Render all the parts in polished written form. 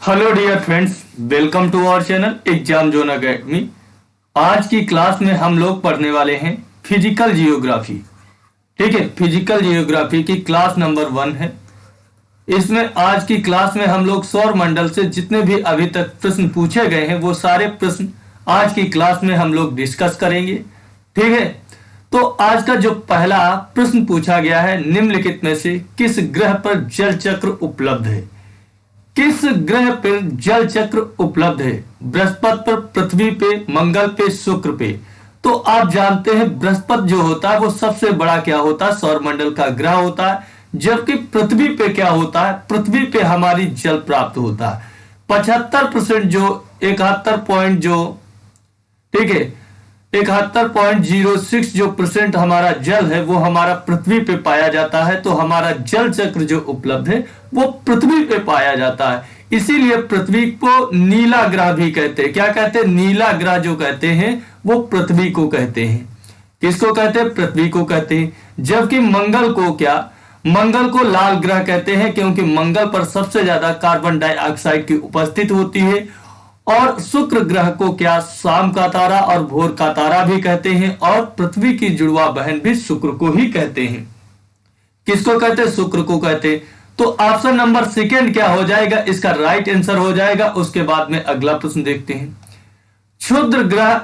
Hello dear friends, welcome to our channel exam zone academy. आज की class में हम लोग पढ़ने वाले हैं फिजिकल जियोग्राफी। ठीक है, फिजिकल जियोग्राफी की क्लास नंबर 1 है। इसमें आज की क्लास में हम लोग सौर मंडल से जितने भी अभी तक प्रश्न पूछे गए हैं वो सारे प्रश्न आज की क्लास में हम लोग डिस्कस करेंगे। ठीक है, तो आज का जो पहला प्रश्न पूछा गया है, निम्नलिखित में से किस ग्रह पर जल चक्र उपलब्ध है? किस ग्रह पर जल चक्र उपलब्ध है? बृहस्पति पर, पृथ्वी पे, मंगल पे, शुक्र पे। तो आप जानते हैं बृहस्पति जो होता है वो सबसे बड़ा क्या होता है, सौरमंडल का ग्रह होता है। जबकि पृथ्वी पे क्या होता है, पृथ्वी पे हमारी जल प्राप्त होता है। 75% जो 71 पॉइंट जो ठीक है 71.06 जो % हमारा जल है वो हमारा पृथ्वी पे पाया जाता है। तो हमारा जल चक्र जो उपलब्ध है वो पृथ्वी पे पाया जाता है। इसीलिए पृथ्वी को नीला ग्रह भी कहते हैं। क्या कहते हैं? नीला ग्रह जो कहते हैं वो पृथ्वी को कहते हैं। किसको कहते हैं? पृथ्वी को कहते हैं। जबकि मंगल को क्या, मंगल को लाल ग्रह कहते हैं, क्योंकि मंगल पर सबसे ज्यादा कार्बन डाइऑक्साइड की उपस्थिति होती है। और शुक्र ग्रह को क्या, शाम का तारा और भोर का तारा भी कहते हैं। और पृथ्वी की जुड़वा बहन भी शुक्र को ही कहते हैं। किसको कहते हैं? शुक्र को कहते हैं। तो ऑप्शन नंबर सेकंड क्या हो जाएगा, इसका राइट आंसर हो जाएगा। उसके बाद में अगला प्रश्न देखते हैं। क्षुद्र ग्रह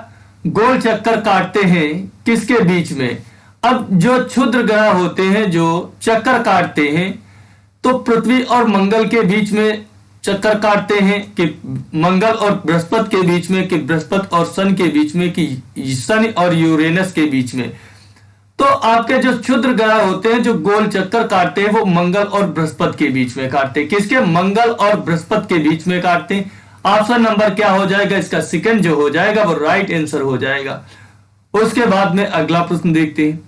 गोल चक्कर काटते हैं किसके बीच में? अब जो क्षुद्र ग्रह होते हैं जो चक्कर काटते हैं, तो पृथ्वी और मंगल के बीच में चक्कर काटते हैं, कि मंगल और बृहस्पति के बीच में, कि बृहस्पति और शनि के बीच में, कि शनि और यूरेनस के बीच में। तो आपके जो क्षुद्र ग्रह होते हैं जो गोल चक्कर काटते हैं वो मंगल और बृहस्पति के बीच में काटते हैं। किसके? मंगल और बृहस्पति के बीच में काटते हैं। ऑप्शन नंबर क्या हो जाएगा, इसका सेकंड जो हो जाएगा वो राइट आंसर हो जाएगा। उसके बाद में अगला प्रश्न देखते हैं।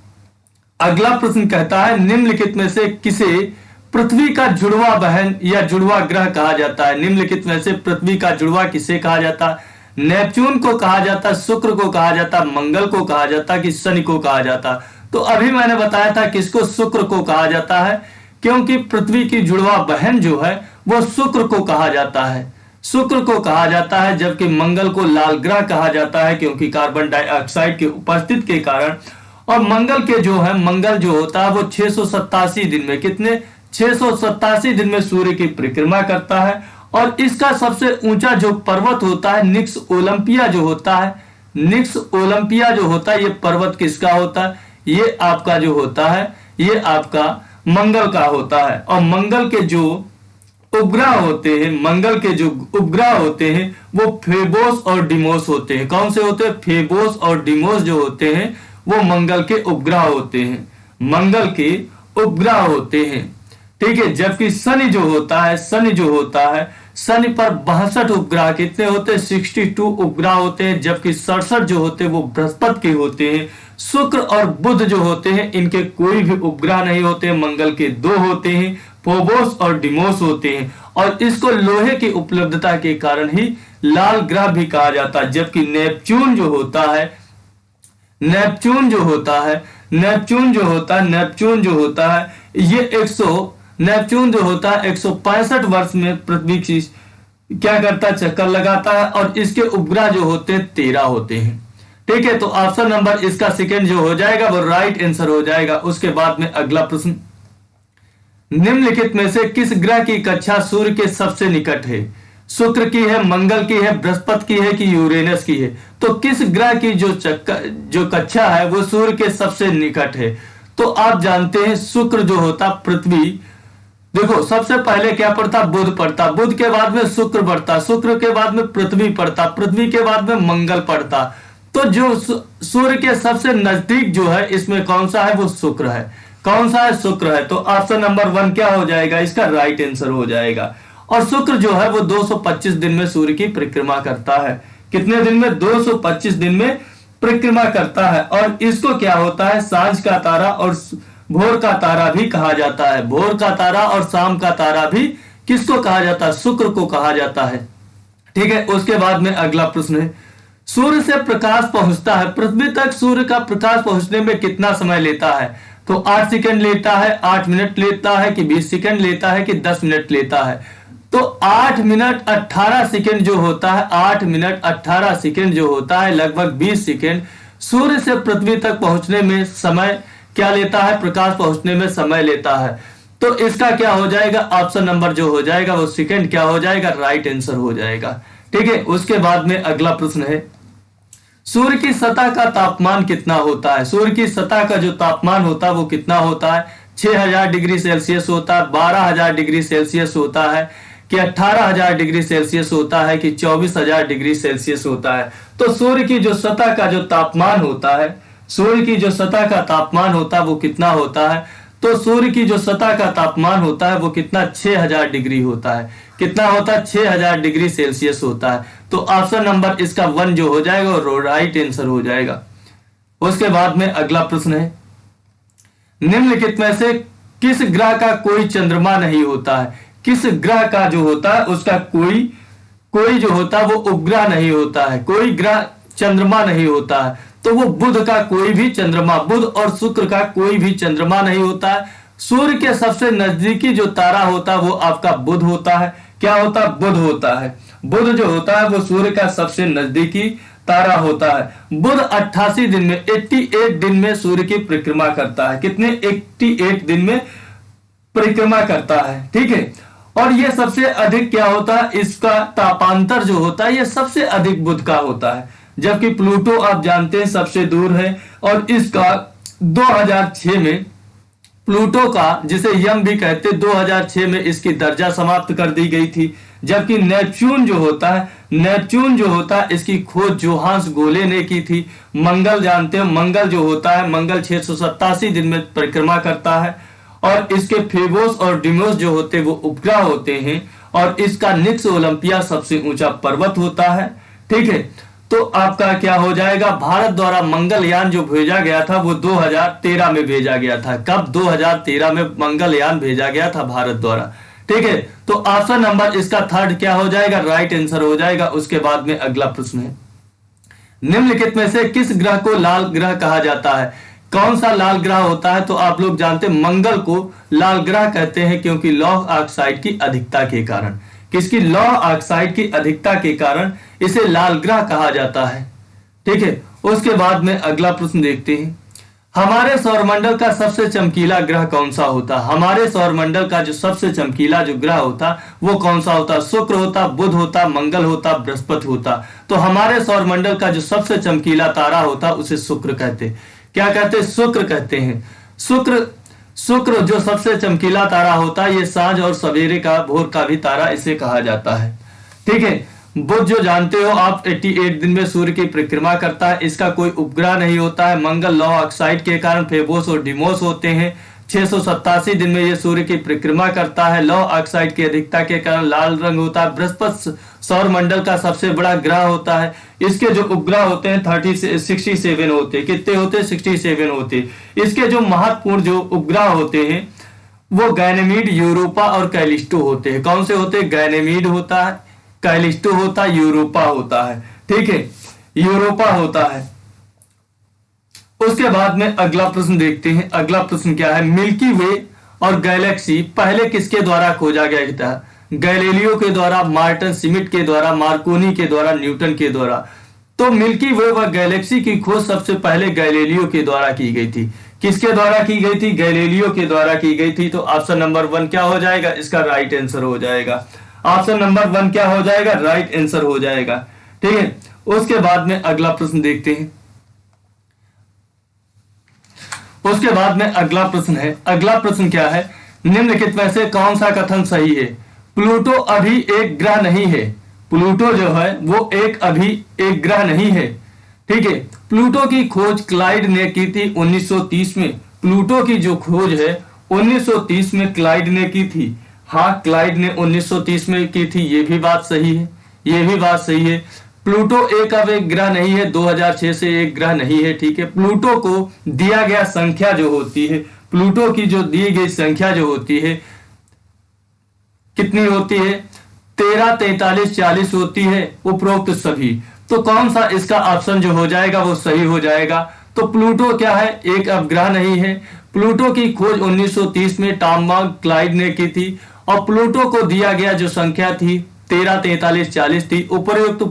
अगला प्रश्न कहता है, निम्नलिखित में से किसे पृथ्वी का जुड़वा बहन या जुड़वा ग्रह कहा जाता है? निम्नलिखित में से पृथ्वी का जुड़वा किसे कहा जाता है? नेपच्यून को कहा जाता, शुक्र को कहा जाता, मंगल को कहा जाता, कि शनि को कहा जाता? तो अभी मैंने बताया था किसको, शुक्र को कहा जाता है, क्योंकि पृथ्वी की जुड़वा बहन जो है वो शुक्र को कहा जाता है। शुक्र को कहा जाता है। जबकि मंगल को लाल ग्रह कहा जाता है, क्योंकि कार्बन डाइऑक्साइड की उपस्थिति के कारण। और मंगल के जो है, मंगल जो होता है वो 687 दिन में, कितने, 687 दिन में सूर्य की परिक्रमा करता है। और इसका सबसे ऊंचा जो पर्वत होता है, निक्स ओलंपिया जो होता है, निक्स ओलंपिया जो होता है, ये पर्वत किसका होता है? ये आपका जो होता है ये आपका मंगल का होता है। और मंगल के जो उपग्रह होते हैं, मंगल के जो उपग्रह होते हैं वो फेबोस और डिमोस होते हैं। कौन से होते हैं? फेबोस और डिमोस जो होते हैं वो मंगल के उपग्रह होते हैं, मंगल के उपग्रह होते हैं। ठीक है, जबकि शनि जो होता है, शनि जो होता है, शनि पर 62 उपग्रह कितने होते हैं? 62 उपग्रह होते हैं। जबकि 67 जो होते हैं वो बृहस्पति के होते हैं। शुक्र और बुध जो होते हैं इनके कोई भी उपग्रह नहीं होते हैं। मंगल के 2 होते हैं, फोबोस और डिमोस होते हैं। और इसको लोहे की उपलब्धता के कारण ही लाल ग्रह भी कहा जाता है। जबकि नेपच्यून जो होता है, नेपच्यून जो होता है, नेपच्यून जो होता है, नेपच्यून जो होता है ये नेपच्यून जो होता है 165 वर्ष में पृथ्वी की क्या करता है, चक्कर लगाता है। और इसके उपग्रह जो होते हैं 13 होते हैं। ठीक है, तो ऑप्शन नंबर इसका सेकंड जो हो जाएगा वो राइट आंसर हो जाएगा। उसके बाद में अगला प्रश्न, निम्नलिखित में से किस ग्रह की कक्षा सूर्य के सबसे निकट है? शुक्र की है, मंगल की है, बृहस्पति की है, कि यूरेनस की है? तो किस ग्रह की जो कक्षा है वो सूर्य के सबसे निकट है? तो आप जानते हैं शुक्र जो होता, पृथ्वी, देखो सबसे पहले क्या पड़ता, बुध पड़ता, बुध के बाद में शुक्र पड़ता, शुक्र के बाद में पृथ्वी पड़ता, पृथ्वी के बाद में मंगल पड़ता। तो जो सूर्य के सबसे नजदीक जो है इसमें कौन सा है, वो शुक्र है। कौन सा है? शुक्र है। तो ऑप्शन नंबर 1 क्या हो जाएगा, इसका राइट आंसर हो जाएगा। और शुक्र जो है वो 225 दिन में सूर्य की परिक्रमा करता है। कितने दिन में? 225 दिन में परिक्रमा करता है। और इसको क्या होता है, सांझ का तारा और भोर का तारा भी कहा जाता है। भोर का तारा और शाम का तारा भी किसको कहा जाता है? शुक्र को कहा जाता है। ठीक है, उसके बाद में अगला प्रश्न है, सूर्य से प्रकाश पहुंचता है, पृथ्वी तक सूर्य का प्रकाश पहुंचने में कितना समय लेता है? तो 8 सेकंड लेता है, 8 मिनट लेता है, कि 20 सेकंड लेता है, कि 10 मिनट लेता है? तो 8 मिनट 18 सेकेंड जो होता है, 8 मिनट 18 सेकेंड जो होता है, लगभग 20 सेकेंड सूर्य से पृथ्वी तक पहुंचने में समय क्या लेता है, प्रकाश पहुंचने में समय लेता है। तो इसका क्या हो जाएगा, ऑप्शन नंबर जो हो जाएगा वो सेकेंड क्या हो जाएगा, राइट आंसर हो जाएगा। ठीक है, उसके बाद में अगला प्रश्न है, सूर्य की सतह का तापमान कितना होता है। सूर्य की सतह का जो तापमान होता है वो कितना होता है, 6000 डिग्री सेल्सियस होता है, 12000 डिग्री सेल्सियस होता है, कि 18000 डिग्री सेल्सियस होता है, कि 24000 डिग्री सेल्सियस होता है। तो सूर्य की जो सतह का जो तापमान होता है, सूर्य की जो सतह का तापमान होता है वो कितना होता है, तो सूर्य की जो सतह का तापमान होता है वो कितना, 6000 डिग्री होता है। कितना होता है, 6000 डिग्री सेल्सियस होता है। तो ऑप्शन नंबर इसका 1 जो हो जाएगा वो राइट आंसर हो जाएगा। उसके बाद में अगला प्रश्न है, निम्नलिखित में से किस ग्रह का कोई चंद्रमा नहीं होता है। किस ग्रह का जो होता है उसका कोई जो होता है वो उपग्रह नहीं होता है, कोई ग्रह चंद्रमा नहीं होता है। तो वो बुध का कोई भी चंद्रमा, बुध और शुक्र का कोई भी चंद्रमा नहीं होता है। सूर्य के सबसे नजदीकी जो तारा होता है वो आपका बुध होता है। क्या होता है, बुध होता है। बुध जो होता है वो सूर्य का सबसे नजदीकी तारा होता है। बुध 88 दिन में 88 दिन में सूर्य की परिक्रमा करता है। कितने, 88 दिन में परिक्रमा करता है। ठीक है, और ये सबसे अधिक क्या होता है, इसका तापांतर जो होता है ये सबसे अधिक बुध का होता है, जबकि प्लूटो आप जानते हैं सबसे दूर है और इसका 2006 में प्लूटो का, जिसे यम भी कहते, 2006 में इसकी दर्जा समाप्त कर दी गई थी। जबकि नेपच्यून जो होता है, नेपच्यून जो होता है इसकी खोज जोहान्स गोले ने की थी। मंगल जानते हैं, मंगल जो होता है, मंगल 687 दिन में परिक्रमा करता है और इसके फेबोस और डिमोस जो होते हैं वो उपग्रह होते हैं और इसका निक्स ओलंपिया सबसे ऊंचा पर्वत होता है। ठीक है, तो आपका क्या हो जाएगा, भारत द्वारा मंगलयान जो भेजा गया था वो 2013 में भेजा गया था। कब, 2013 में मंगलयान भेजा गया था भारत द्वारा। ठीक है, तो ऑप्शन नंबर इसका 3 क्या हो जाएगा, राइट आंसर हो जाएगा। उसके बाद में अगला प्रश्न है, निम्नलिखित में से किस ग्रह को लाल ग्रह कहा जाता है। कौन सा लाल ग्रह होता है, तो आप लोग जानते हैं मंगल को लाल ग्रह कहते हैं, क्योंकि लौह ऑक्साइड की अधिकता के कारण, किसकी, लौह ऑक्साइड की अधिकता के कारण इसे लाल ग्रह कहा जाता है। ठीक है, उसके बाद में अगला प्रश्न देखते हैं, हमारे सौरमंडल का सबसे चमकीला ग्रह कौन सा होता है। हमारे सौरमंडल का जो सबसे चमकीला जो ग्रह होता वो कौन सा होता, शुक्र होता, बुध होता, मंगल होता, बृहस्पति होता। तो हमारे सौरमंडल का जो सबसे चमकीला तारा होता उसे शुक्र कहते। क्या कहते, शुक्र कहते हैं। शुक्र जो सबसे चमकीला तारा होता है, ये सांझ और सवेरे का, भोर का भी तारा इसे कहा जाता है। ठीक है, बुध जो जानते हो आप 88 दिन में सूर्य की परिक्रमा करता है, इसका कोई उपग्रह नहीं होता है। मंगल लौह ऑक्साइड के कारण फेबोस और डिमोस होते हैं। 687 दिन में ये सूर्य की परिक्रमा करता है, लौह ऑक्साइड की अधिकता के कारण लाल रंग होता है। बृहस्पति सौरमंडल का सबसे बड़ा ग्रह होता है। इसके जो उपग्रह होते हैं 67 होते हैं। कितने होते हैं, 67 होते हैं। इसके जो महत्वपूर्ण जो उपग्रह होते हैं वो गैनेमीड, यूरोपा और कैलिस्टो होते हैं। कौन से होते हैं, गैनेमीड होता है, कैलिस्टो होता है, यूरोपा होता है। ठीक है, यूरोपा होता है। उसके बाद में अगला प्रश्न देखते हैं। अगला प्रश्न क्या है, मिल्की वे और गैलेक्सी पहले किसके द्वारा खोजा गया था। गैलीलियो के द्वारा, मार्टिन स्मिथ के द्वारा, मार्कोनी के द्वारा, न्यूटन के द्वारा। तो मिल्की वे व गैलेक्सी की खोज सबसे पहले गैलीलियो के द्वारा की गई थी। किसके द्वारा की गई थी, गैलीलियो के द्वारा की गई थी। तो ऑप्शन नंबर 1 क्या हो जाएगा, इसका राइट आंसर हो जाएगा। ऑप्शन नंबर 1 क्या हो जाएगा, राइट आंसर हो जाएगा। ठीक है, उसके बाद में अगला प्रश्न देखते हैं। उसके बाद में अगला प्रश्न है, अगला प्रश्न क्या है, निम्नलिखित में से कौन सा कथन सही है। प्लूटो अभी एक ग्रह नहीं है। प्लूटो जो है वो अभी एक ग्रह नहीं है। ठीक है, प्लूटो की खोज क्लाइड ने की थी 1930 में। प्लूटो की जो खोज है 1930 में क्लाइड ने की थी। हाँ, क्लाइड ने 1930 में की थी, ये भी बात सही है, ये भी बात सही है। प्लूटो अब एक ग्रह नहीं है, 2006 से एक ग्रह नहीं है। ठीक है, प्लूटो को दिया गया संख्या जो होती है, प्लूटो की जो दी गई संख्या जो होती है कितनी होती है, 13, 43, 40 होती है, उपरोक्त सभी। तो कौन सा इसका ऑप्शन जो हो जाएगा वो सही हो जाएगा। तो प्लूटो क्या है, एक अब ग्रह नहीं है। प्लूटो की खोज 1930 में टॉम क्लाइड ने की थी और प्लूटो को दिया गया जो संख्या थी 13, 43, 40 थी। उपर्युक्त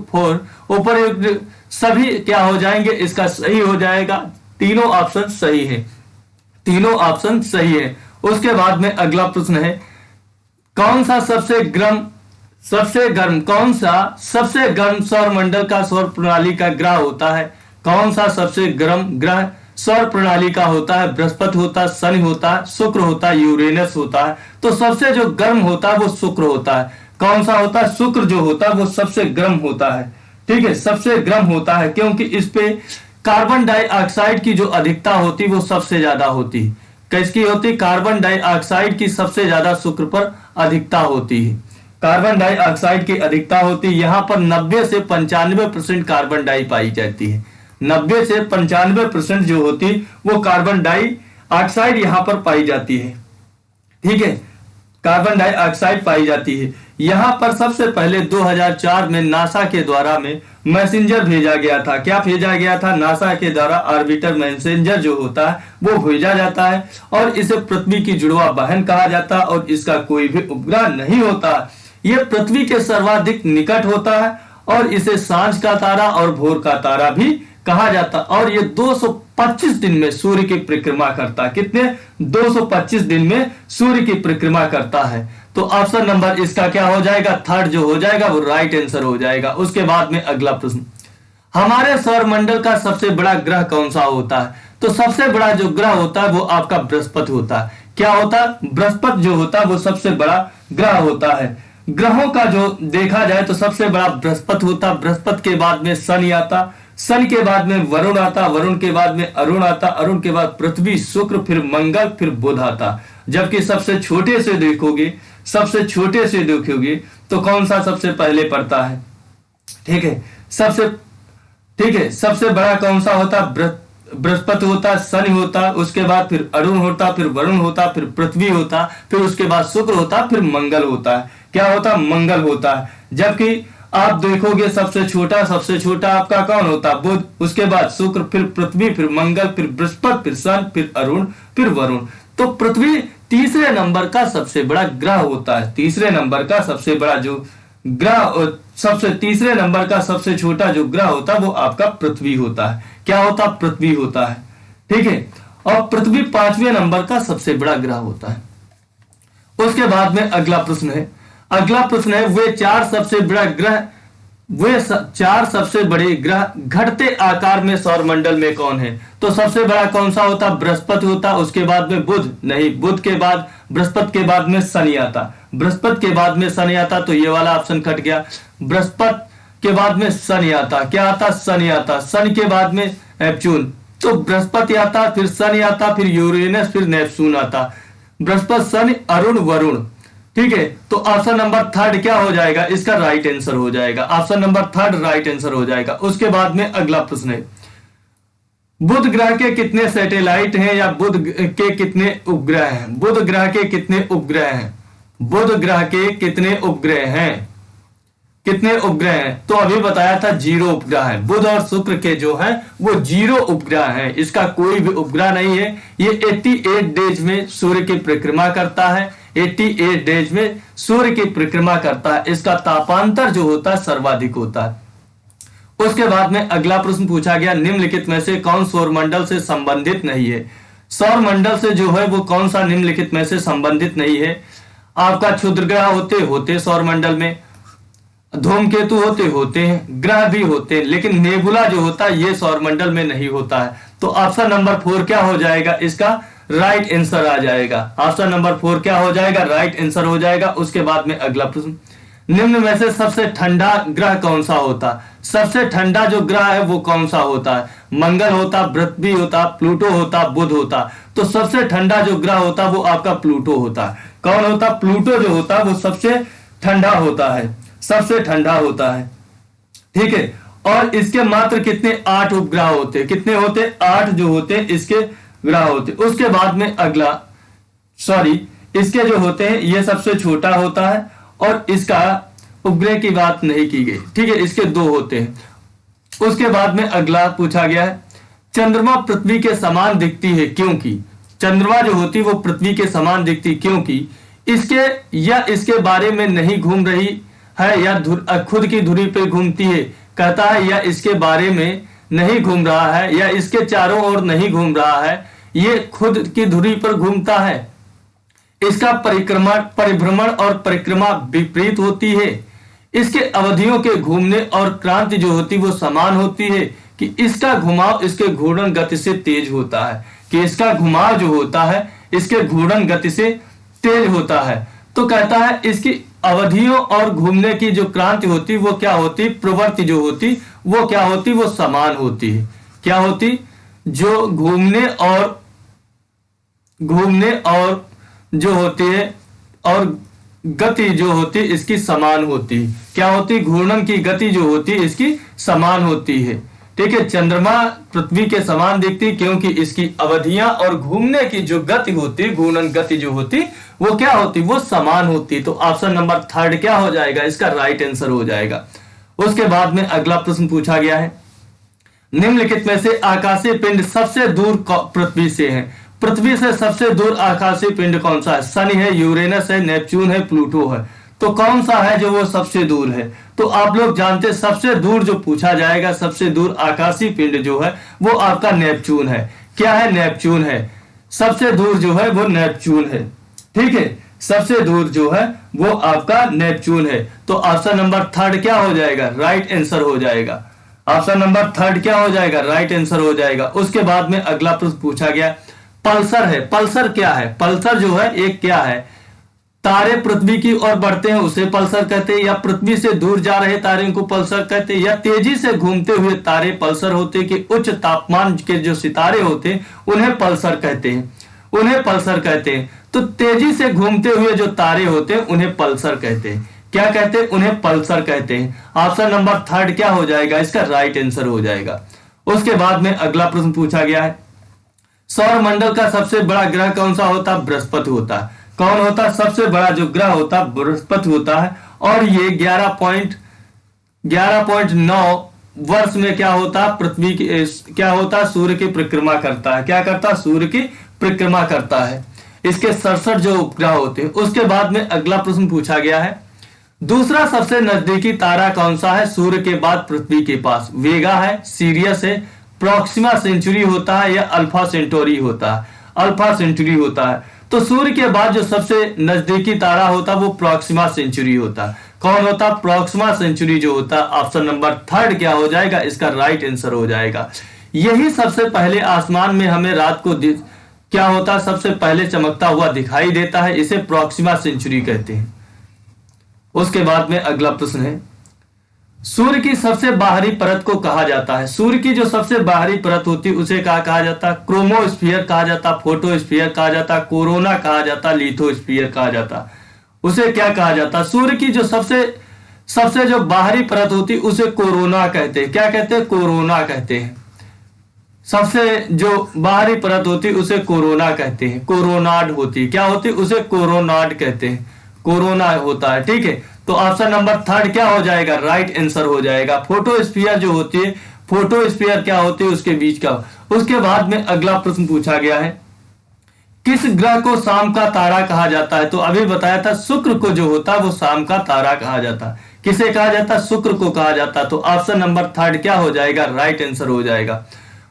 सभी क्या हो जाएंगे, इसका सही हो जाएगा। तीनों ऑप्शन सही है, तीनों ऑप्शन सही है। उसके बाद में अगला प्रश्न है, कौन सा सबसे गर्म सौर मंडल का सौर प्रणाली का ग्रह होता है? कौन सा सबसे गर्म ग्रह सौर प्रणाली का होता है? बृहस्पति होता है, शनि होता है, शुक्र होता है, यूरेनस होता है। तो सबसे जो गर्म होता है वो शुक्र होता है। कौन सा होता है? शुक्र जो होता है वो सबसे गर्म होता है। ठीक है, सबसे गर्म होता है क्योंकि इस पे कार्बन डाइऑक्साइड की जो अधिकता होती वो सबसे ज्यादा होती है। किसकी होती? कार्बन डाइऑक्साइड की सबसे ज्यादा शुक्र पर अधिकता होती है। कार्बन डाइऑक्साइड की अधिकता होती है। यहाँ पर 90 से 95% कार्बन डाई पाई जाती है। 90 से 95% जो होती वो कार्बन डाइऑक्साइड यहाँ पर पाई जाती है। ठीक है, कार्बन डाइऑक्साइड पाई जाती है। यहाँ पर सबसे पहले 2004 में नासा के द्वारा में मैसेंजर भेजा गया था। क्या भेजा गया था? नासा के द्वारा ऑर्बिटर मैसेंजर जो होता है वो भेजा जाता है और इसे पृथ्वी की जुड़वा बहन कहा जाता है और इसका कोई भी उपग्रह नहीं होता। यह पृथ्वी के सर्वाधिक निकट होता है और इसे सांझ का तारा और भोर का तारा भी कहा जाता और ये 225 दिन में सूर्य की परिक्रमा करता है। कितने? 225 दिन में सूर्य की परिक्रमा करता है। तो ऑप्शन नंबर इसका क्या हो जाएगा? थर्ड जो हो जाएगा वो राइट आंसर हो जाएगा। उसके बाद में अगला प्रश्न, हमारे सौर मंडल का सबसे बड़ा ग्रह कौन सा होता है? तो सबसे बड़ा जो ग्रह होता है वो आपका बृहस्पति होता है। क्या होता है? बृहस्पति जो होता है वो सबसे बड़ा ग्रह होता है। ग्रहों का जो देखा जाए तो सबसे बड़ा बृहस्पति होता। बृहस्पति के बाद में शनि आता, शनि के बाद में वरुण आता, वरुण के बाद में अरुण आता, अरुण के बाद पृथ्वी, शुक्र, फिर मंगल, फिर बुध आता। जबकि सबसे छोटे से देखोगे तो कौन सा सबसे पहले पड़ता है? ठीक है, सबसे बड़ा कौन सा होता? बृहस्पति होता, शनि होता, उसके बाद फिर अरुण होता, फिर वरुण होता, फिर पृथ्वी होता, फिर उसके बाद शुक्र होता, फिर मंगल होता है। क्या होता? मंगल होता है। जबकि आप देखोगे सबसे छोटा आपका कौन होता? बुध, उसके बाद शुक्र, फिर पृथ्वी, फिर मंगल, फिर बृहस्पति, फिर शनि, फिर अरुण, फिर वरुण। तो पृथ्वी तीसरे नंबर का सबसे बड़ा ग्रह होता है। तीसरे नंबर का सबसे बड़ा जो ग्रह, तीसरे नंबर का सबसे छोटा जो ग्रह होता है वो आपका पृथ्वी होता है। क्या होता? पृथ्वी होता है। ठीक है, और पृथ्वी 5वें नंबर का सबसे बड़ा ग्रह होता है। उसके बाद में अगला प्रश्न है, वे चार सबसे बड़े ग्रह घटते आकार में सौर मंडल में कौन है? तो सबसे बड़ा कौन सा होता? बृहस्पति होता, उसके बाद में बुध, नहीं, बुध के बाद बृहस्पति के बाद में शनि आता, बृहस्पति के बाद में शनि आता, तो ये वाला ऑप्शन कट गया। बृहस्पति के बाद में शनि आता, क्या आता? शनि आता, शनि के बाद में नेपच्यून, तो बृहस्पति आता, फिर शनि आता, फिर यूरेनस, फिर नेपच्यून आता। बृहस्पति, शनि, अरुण, वरुण। ठीक है, तो ऑप्शन नंबर थर्ड क्या हो जाएगा? इसका राइट आंसर हो जाएगा। Option number third right answer हो जाएगा। उसके बाद में अगला प्रश्न है, बुध ग्रह के कितने सैटेलाइट हैं या बुध के कितने उपग्रह हैं? बुध ग्रह के कितने उपग्रह हैं? बुध ग्रह के कितने उपग्रह हैं? कितने उपग्रह हैं? तो अभी बताया था 0 उपग्रह है। बुध और शुक्र के जो है वो 0 उपग्रह है, इसका कोई भी उपग्रह नहीं है। ये 88 डेज में सूर्य की परिक्रमा करता है। 88 डेज में सूर्य की परिक्रमा करता है। इसका तापांतर जो होता है सर्वाधिक होता है। उसके बाद में अगला प्रश्न पूछा गया, निम्नलिखित में से कौन सौर मंडल से संबंधित नहीं है? सौर मंडल से जो है वो कौन सा निम्नलिखित में से संबंधित नहीं है? आपका क्षुद्र ग्रह होते सौर मंडल में, धूमकेतु होते हैं, ग्रह भी होते हैं, लेकिन नेबुला जो होता है ये सौर मंडल में नहीं होता है। तो ऑप्शन नंबर 4 क्या हो जाएगा? इसका राइट आंसर आ जाएगा। ऑप्शन नंबर 4 क्या हो जाएगा? राइट आंसर हो जाएगा। उसके बाद में अगला प्रश्न, निम्न में से सबसे ठंडा ग्रह कौन सा होता? सबसे ठंडा जो ग्रह है वो कौन सा होता है? मंगल होता, बृहस्पति होता, प्लूटो होता, बुध होता। तो सबसे ठंडा जो ग्रह होता वो आपका प्लूटो होता। कौन होता? प्लूटो जो होता वो सबसे ठंडा होता है, सबसे ठंडा होता है। ठीक है, और इसके मात्र कितने? 8 उपग्रह होते। कितने होते? 8 जो होते इसके ग्रह होते। उसके बाद में अगला, इसके जो होते हैं ये सबसे छोटा होता है और इसका उपग्रह की बात नहीं की गई। ठीक है, इसके 2 होते हैं। उसके बाद में अगला पूछा गया है, चंद्रमा पृथ्वी के समान दिखती है क्योंकि? चंद्रमा जो होती है वो पृथ्वी के समान दिखती क्योंकि इसके या इसके बारे में नहीं घूम रही है या खुद की धुरी पे घूमती है। कहता है या इसके बारे में नहीं घूम रहा है या इसके चारों ओर नहीं घूम रहा है, ये खुद की धुरी पर घूमता है। इसका परिभ्रमण और परिक्रमा विपरीत होती है। इसके अवधियों के घूमने और क्रांति जो होती वो समान होती है कि इसका घुमाव इसके घूर्णन गति से तेज होता है, कि इसका घुमाव जो होता है इसके घूर्णन गति से तेज होता है। तो कहता है इसकी अवधियों और घूमने की जो क्रांति होती वो क्या होती, प्रवृत्ति जो होती वो क्या होती, वो समान होती है। क्या होती, जो घूमने और जो होती है और गति जो होती इसकी समान होती है। क्या होती, घूर्णन की गति जो होती इसकी समान होती है। ठीक है, चंद्रमा पृथ्वी के समान दिखती क्योंकि इसकी अवधियां और घूमने की जो गति होती, घूर्णन गति जो होती वो क्या होती, वो समान होती। तो ऑप्शन नंबर 3 क्या हो जाएगा, इसका राइट आंसर हो जाएगा। उसके बाद में अगला प्रश्न पूछा गया है, निम्नलिखित में से आकाशीय पिंड सबसे दूर पृथ्वी से है। पृथ्वी से सबसे दूर आकाशीय पिंड कौन सा है? शनि है, यूरेनस है, नेपच्यून है, प्लूटो है। तो कौन सा है जो वो सबसे दूर है? तो आप लोग जानते हैं सबसे दूर जो पूछा जाएगा, सबसे दूर आकाशीय पिंड जो है वो आपका नेपच्यून है। क्या है? नेपच्यून है। सबसे दूर जो है वो नेपच्यून है। ठीक है, सबसे दूर जो है वो आपका नेपच्यून है। तो ऑप्शन नंबर 3 क्या हो जाएगा, राइट आंसर हो जाएगा। ऑप्शन नंबर 3 क्या हो जाएगा, राइट आंसर हो जाएगा। उसके बाद में अगला प्रश्न पूछा गया, पल्सर है। पल्सर क्या है? पल्सर जो है एक क्या है, तारे पृथ्वी की ओर बढ़ते हैं उसे पल्सर कहते हैं, या पृथ्वी से दूर जा रहे तारे को पल्सर कहते हैं, या तेजी से घूमते हुए तारे पल्सर होते हैं, कि उच्च तापमान के जो सितारे होते हैं उन्हें पल्सर कहते हैं, उन्हें पल्सर कहते हैं। तो तेजी से घूमते हुए जो तारे होते हैं उन्हें पल्सर कहते हैं। क्या कहते हैं? उन्हें पल्सर कहते हैं। ऑप्शन नंबर 3 क्या हो जाएगा, इसका राइट आंसर हो जाएगा। उसके बाद में अगला प्रश्न पूछा गया है, सौर मंडल का सबसे बड़ा ग्रह कौन सा होता? बृहस्पति होता है। कौन होता? सबसे बड़ा जो ग्रह होता बृहस्पति होता है। और ये 11.9 वर्ष में क्या होता, पृथ्वी की क्या होता, सूर्य की परिक्रमा करता है। क्या करता? सूर्य की परिक्रमा करता है। इसके 67 जो उपग्रह होते हैं। उसके बाद में अगला प्रश्न पूछा गया है, दूसरा सबसे नजदीकी तारा कौन सा है सूर्य के बाद पृथ्वी के पास? वेगा है, सीरियस है, प्रोक्सिमा सेंचुरी होता है, या अल्फा सेंटोरी होता है? अल्फा सेंचुरी होता है। तो सूर्य के बाद जो सबसे नजदीकी तारा होता वो प्रोक्सिमा सेंचुरी होता। कौन होता? प्रोक्सिमा सेंचुरी जो होता। ऑप्शन नंबर 3 क्या हो जाएगा, इसका राइट आंसर हो जाएगा। यही सबसे पहले आसमान में हमें रात को क्या होता, सबसे पहले चमकता हुआ दिखाई देता है, इसे प्रोक्सिमा सेंचुरी कहते हैं। उसके बाद में अगला प्रश्न है, सूर्य की सबसे बाहरी परत को कहा जाता है। सूर्य की जो सबसे बाहरी परत होती है उसे क्या कहा जाता है? क्रोमोस्फीयर कहा जाता, फोटोस्फीयर कहा जाता, कोरोना कहा जाता, लिथोस्फीयर कहा जाता। उसे क्या कहा जाता? सूर्य की जो सबसे जो बाहरी परत होती उसे कोरोना कहते हैं। क्या कहते हैं? कोरोना कहते हैं। सबसे जो बाहरी परत होती उसे कोरोना कहते हैं। कोरोनाड होती, क्या होती? उसे कोरोनाड कहते हैं। कोरोना होता है। ठीक है, तो ऑप्शन नंबर 3 क्या हो जाएगा, राइट आंसर हो जाएगा। फोटोस्फीयर जो होती है, फोटोस्फीयर क्या होती है, उसके बीच का। उसके बाद में अगला प्रश्न पूछा गया है, किस ग्रह को शाम का तारा कहा जाता है? तो अभी बताया था शुक्र को जो होता है वो शाम का तारा कहा जाता। किसे कहा जाता? शुक्र को कहा जाता। तो ऑप्शन नंबर 3 क्या हो जाएगा, राइट आंसर हो जाएगा।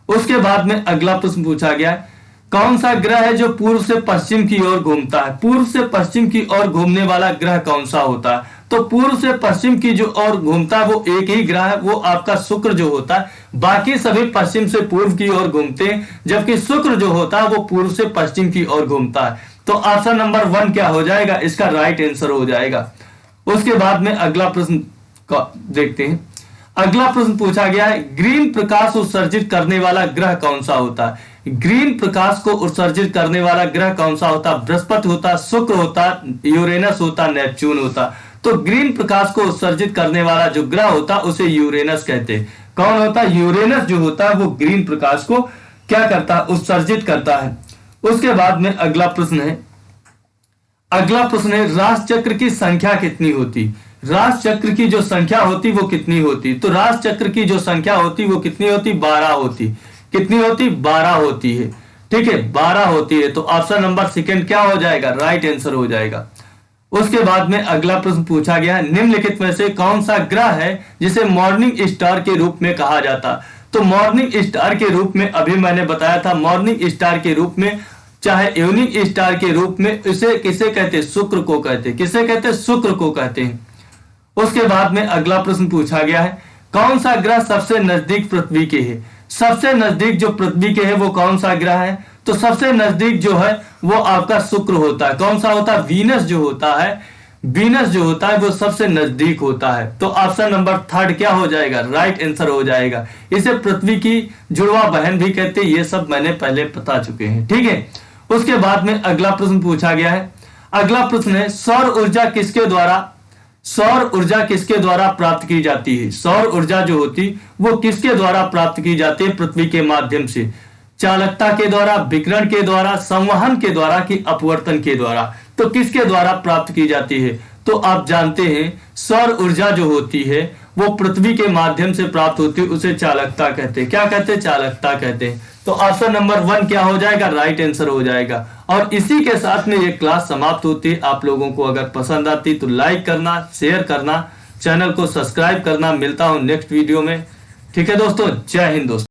उसके बाद में अगला प्रश्न पूछा गया है, कौन सा ग्रह है जो पूर्व से पश्चिम की ओर घूमता है? पूर्व से पश्चिम की ओर घूमने वाला ग्रह कौन सा होता है? तो पूर्व से पश्चिम की जो ओर घूमता है वो एक ही ग्रह है, वो आपका शुक्र जो होता है। बाकी सभी पश्चिम से पूर्व की ओर घूमते हैं, जबकि शुक्र जो होता है वो पूर्व से पश्चिम की ओर घूमता है। तो ऑप्शन नंबर 1 क्या हो जाएगा, इसका राइट आंसर हो जाएगा। उसके बाद में अगला प्रश्न देखते हैं। अगला प्रश्न पूछा गया है, ग्रीन प्रकाश उत्सर्जित करने वाला ग्रह कौन सा होता है? ग्रीन प्रकाश को उत्सर्जित करने वाला ग्रह कौन सा होता? बृहस्पति होता, शुक्र होता, यूरेनस होता, नेपच्यून होता। तो ग्रीन प्रकाश को उत्सर्जित करने वाला जो ग्रह होता उसे यूरेनस कहते हैं। कौन होता? यूरेनस जो होता है वो ग्रीन प्रकाश को क्या करता है, उत्सर्जित करता है। उसके बाद में अगला प्रश्न है, राशि चक्र की संख्या कितनी होती? राशि चक्र की जो संख्या होती वो कितनी होती? तो राशि चक्र की जो संख्या होती वो कितनी होती? 12 होती। कितनी होती? 12 होती है। ठीक है, 12 होती है। तो ऑप्शन नंबर 2 क्या हो जाएगा, राइट आंसर हो जाएगा। उसके बाद में अगला प्रश्न पूछा गया है, निम्नलिखित में से कौन सा ग्रह है जिसे मॉर्निंग स्टार के रूप में कहा जाता। तो मॉर्निंग स्टार के रूप में अभी मैंने बताया था, मॉर्निंग स्टार के रूप में चाहे इवनिंग स्टार के रूप में इसे किसे कहते हैं, शुक्र को कहते हैं। किसे कहते हैं, शुक्र को कहते हैं। उसके बाद में अगला प्रश्न पूछा गया है, कौन सा ग्रह सबसे नजदीक पृथ्वी के है। सबसे नजदीक जो पृथ्वी के है वो कौन सा ग्रह है, तो सबसे नजदीक जो है वो आपका शुक्र होता है। कौन सा होता है, वीनस जो होता है, वीनस जो होता है वो सबसे नजदीक होता है। तो ऑप्शन नंबर 3 क्या हो जाएगा, राइट आंसर हो जाएगा। इसे पृथ्वी की जुड़वा बहन भी कहते हैं, ये सब मैंने पहले बता चुके हैं, ठीक है। उसके बाद में अगला प्रश्न पूछा गया है, अगला प्रश्न है, सौर ऊर्जा किसके द्वारा प्राप्त की जाती है। सौर ऊर्जा जो होती वो किसके द्वारा प्राप्त की जाती है, पृथ्वी के माध्यम से। चालकता के द्वारा, विकिरण के द्वारा, संवहन के द्वारा कि अपवर्तन के द्वारा। तो किसके द्वारा प्राप्त की जाती है, तो आप जानते हैं सौर ऊर्जा जो होती है वो पृथ्वी के माध्यम से प्राप्त होती है, उसे चालकता कहते हैं। क्या कहते हैं, चालकता कहते हैं। तो ऑप्शन नंबर 1 क्या हो जाएगा, राइट आंसर हो जाएगा। और इसी के साथ में ये क्लास समाप्त होती है। आप लोगों को अगर पसंद आती तो लाइक करना, शेयर करना, चैनल को सब्सक्राइब करना। मिलता हूं नेक्स्ट वीडियो में, ठीक है दोस्तों। जय हिंद दोस्तों।